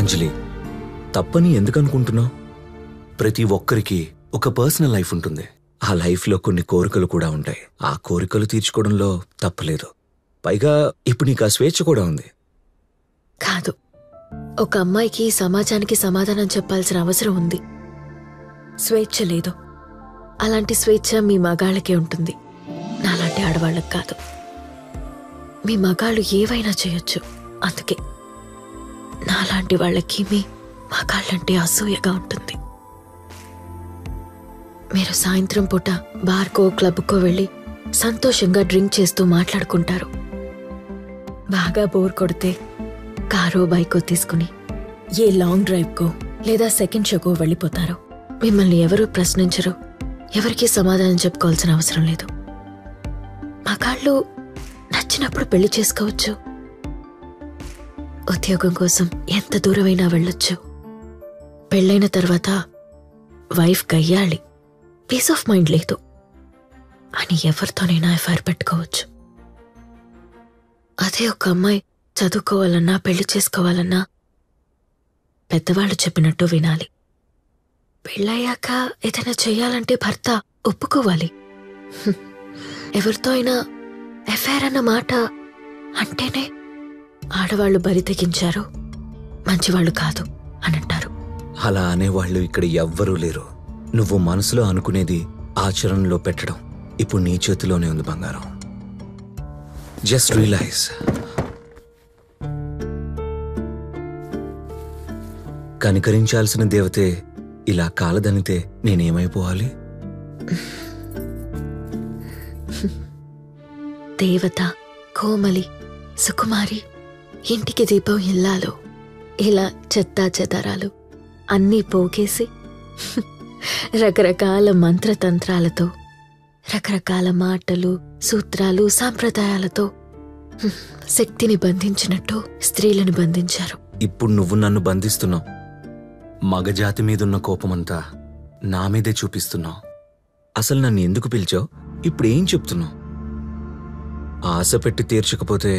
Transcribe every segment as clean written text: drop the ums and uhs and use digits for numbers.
అంజలి, తప్పని ఎందుకు అనుకుంటున్నావు? ప్రతి ఒక్కరికి ఒక పర్సనల్ లైఫ్ ఉంటుంది. ఆ లైఫ్లో కొన్ని కోరికలు కూడా ఉంటాయి. ఆ కోరికలు తీర్చుకోవడంలో తప్పలేదు. పైగా ఇప్పుడు నీకు ఆ స్వేచ్ఛ కూడా ఉంది. కాదు, ఒక అమ్మాయికి సమాజానికి సమాధానం చెప్పాల్సిన అవసరం ఉంది. స్వేచ్ఛ లేదు. అలాంటి స్వేచ్ఛ మీ మగాళ్ళకే ఉంటుంది, నాలాంటి ఆడవాళ్ళకి కాదు. మీ మగాళ్ళు ఏవైనా చేయొచ్చు. అందుకే నాలాంటి వాళ్ళకి మీ మగాళ్ళంటే అసూయగా ఉంటుంది. మీరు సాయంత్రం పూట బార్కో క్లబ్కో వెళ్ళి సంతోషంగా డ్రింక్ చేస్తూ మాట్లాడుకుంటారు. బాగా బోర్ కొడితే కారో బైకో తీసుకుని ఏ లాంగ్ డ్రైవ్కో లేదా సెకండ్ షోకో వెళ్ళిపోతారు. మిమ్మల్ని ఎవరూ ప్రశ్నించరు, ఎవరికీ సమాధానం చెప్పుకోవాల్సిన అవసరం లేదు. మగాళ్ళు నచ్చినప్పుడు పెళ్లి చేసుకోవచ్చు. ఉద్యోగం కోసం ఎంత దూరమైనా వెళ్ళొచ్చు. పెళ్ళైన తర్వాత వైఫ్ గయ్యాలి, పీస్ ఆఫ్ మైండ్ లేదు అని ఎవరితోనైనా ఎఫ్ఐఆర్ పెట్టుకోవచ్చు. అదే ఒక అమ్మాయి చదువుకోవాలన్నా పెళ్లి చేసుకోవాలన్నా పెద్దవాళ్ళు చెప్పినట్టు వినాలి. పెళ్ళయ్యాక ఏదైనా చెయ్యాలంటే భర్త ఒప్పుకోవాలి. ఎవరితో అయినా ఎఫ్ఐఆర్ అన్న మాట అంటేనే ఆడవాళ్లు బరి తెగించారు, మంచివాళ్లు కాదు అని అంటారు. అలా అనేవాళ్లు ఇక్కడ ఎవ్వరూ లేరు. నువ్వు మనసులో అనుకునేది ఆచరణలో పెట్టడం ఇప్పుడు నీ చేతిలోనే ఉంది బంగారం. Just realise. కనికరించాల్సిన దేవతే ఇలా కాలదనితే నేనేమైపోవాలి? దేవత, కోమలి, సుకుమారి, ఇంటికి దీపం ఇల్లాలు, ఇలా చెత్తా చెదారాలు అన్నీ పోగేసి రకరకాల మంత్రతంత్రాలతో, రకరకాల మాటలు, సూత్రాలు, సాంప్రదాయాలతో శక్తిని బంధించినట్టు స్త్రీలను బంధించారు. ఇప్పుడు నువ్వు నన్ను బంధిస్తున్నావు. మగజాతి మీదున్న కోపమంతా నా మీదే చూపిస్తున్నావు. అసలు నన్ను ఎందుకు పిలిచావు? ఇప్పుడేం చెప్తున్నావు? ఆశ పెట్టి తీర్చకపోతే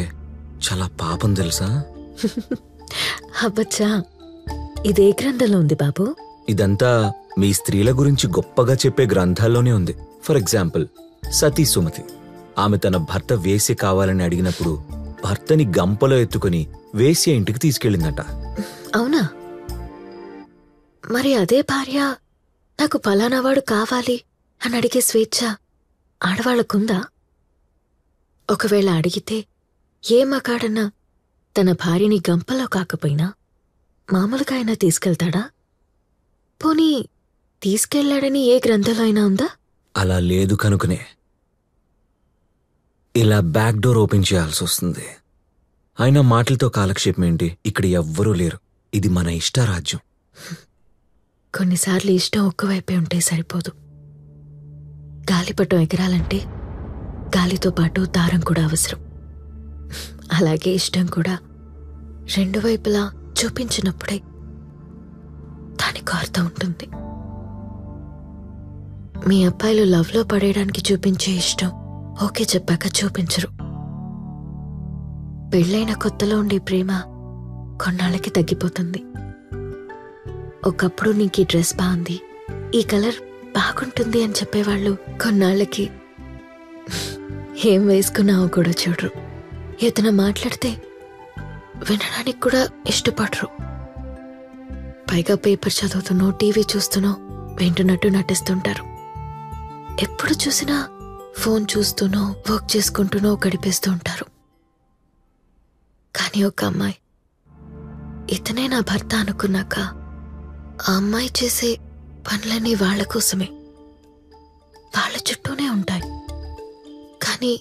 చాలా పాపం తెలుసా? అబ్బచ్చా, ఇదే గ్రంథంలో ఉంది బాబు. ఇదంతా మీ స్త్రీల గురించి గొప్పగా చెప్పే గ్రంథాల్లోనే ఉంది. ఫర్ ఎగ్జాంపుల్, సతీ సుమతి. ఆమె తన భర్త వేశ్య కావాలని అడిగినప్పుడు భర్తని గంపలో ఎత్తుకుని వేశ్య ఇంటికి తీసుకెళ్ళిందట. అవునా? మరి అదే భార్య నాకు పలానావాడు కావాలి అని అడిగే స్వేచ్ఛ ఆడవాళ్లకుందా? ఒకవేళ అడిగితే ఏ మగాడన్నా తన భార్యని గంపలో కాకపోయినా మామూలుగా అయినా తీసుకెళ్తాడా? పోనీ తీసుకెళ్లాడని ఏ గ్రంథంలో అయినా ఉందా? అలా లేదు కనుకనే ఇలా బ్యాక్ డోర్ ఓపెన్ చేయాల్సి వస్తుంది. అయినా మాటలతో కాలక్షేపం ఏంటి? ఇక్కడ ఎవ్వరూ లేరు. ఇది మన ఇష్టారాజ్యం. కొన్నిసార్లు ఇష్టం ఒక్కవైపే ఉంటే సరిపోదు. గాలిపటం ఎగరాలంటే గాలితో పాటు దారం కూడా అవసరం. అలాగే ఇష్టం కూడా రెండు వైపులా చూపించినప్పుడే దానికి అర్థం ఉంటుంది. మీ అబ్బాయిలు లవ్లో పడేయడానికి చూపించే ఇష్టం ఓకే చెప్పాక చూపించరు. పెళ్ళైన కొత్తలో ఉండే ప్రేమ కొన్నాళ్ళకి తగ్గిపోతుంది. ఒకప్పుడు నీకు ఈ డ్రెస్ బాగుంది, ఈ కలర్ బాగుంటుంది అని చెప్పేవాళ్ళు కొన్నాళ్ళకి ఏం వేసుకున్నావో కూడా చూడరు. ఏదైనా మాట్లాడితే వినడానికి కూడా ఇష్టపడరు. పైగా పేపర్ చదువుతున్నో టీవీ చూస్తున్నో వింటున్నట్టు నటిస్తుంటారు. ఎప్పుడు చూసినా ఫోన్ చూస్తూనో వర్క్ చేసుకుంటూనో గడిపేస్తూ ఉంటారు. కానీ ఒక అమ్మాయి ఇతనే నా భర్త అనుకున్నాక ఆ అమ్మాయి చేసే పనులన్నీ వాళ్ల కోసమే, వాళ్ళ చుట్టూనే ఉంటాయి. కానీ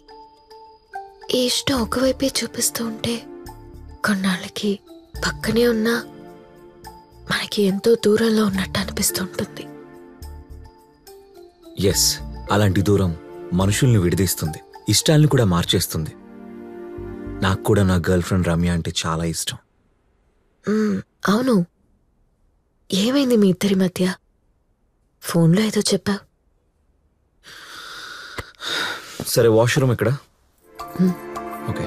ఈ ఇష్టం ఒకవైపే చూపిస్తూ ఉంటే కొన్నాళ్ళకి పక్కనే ఉన్నా మనకి ఎంతో దూరంలో ఉన్నట్టు అనిపిస్తూ ఉంటుంది. ఎస్, అలాంటి దూరం మనుషుల్ని విడదీస్తుంది, ఇష్టాల్ని కూడా మార్చేస్తుంది. నాకు కూడా నా గర్ల్ ఫ్రెండ్ రమ్య అంటే చాలా ఇష్టం. అవును, ఏమైంది మీ ఇద్దరి మధ్య? ఫోన్లో ఏదో చెప్పావు. సరే, వాష్రూమ్ ఎక్కడ? ఓకే.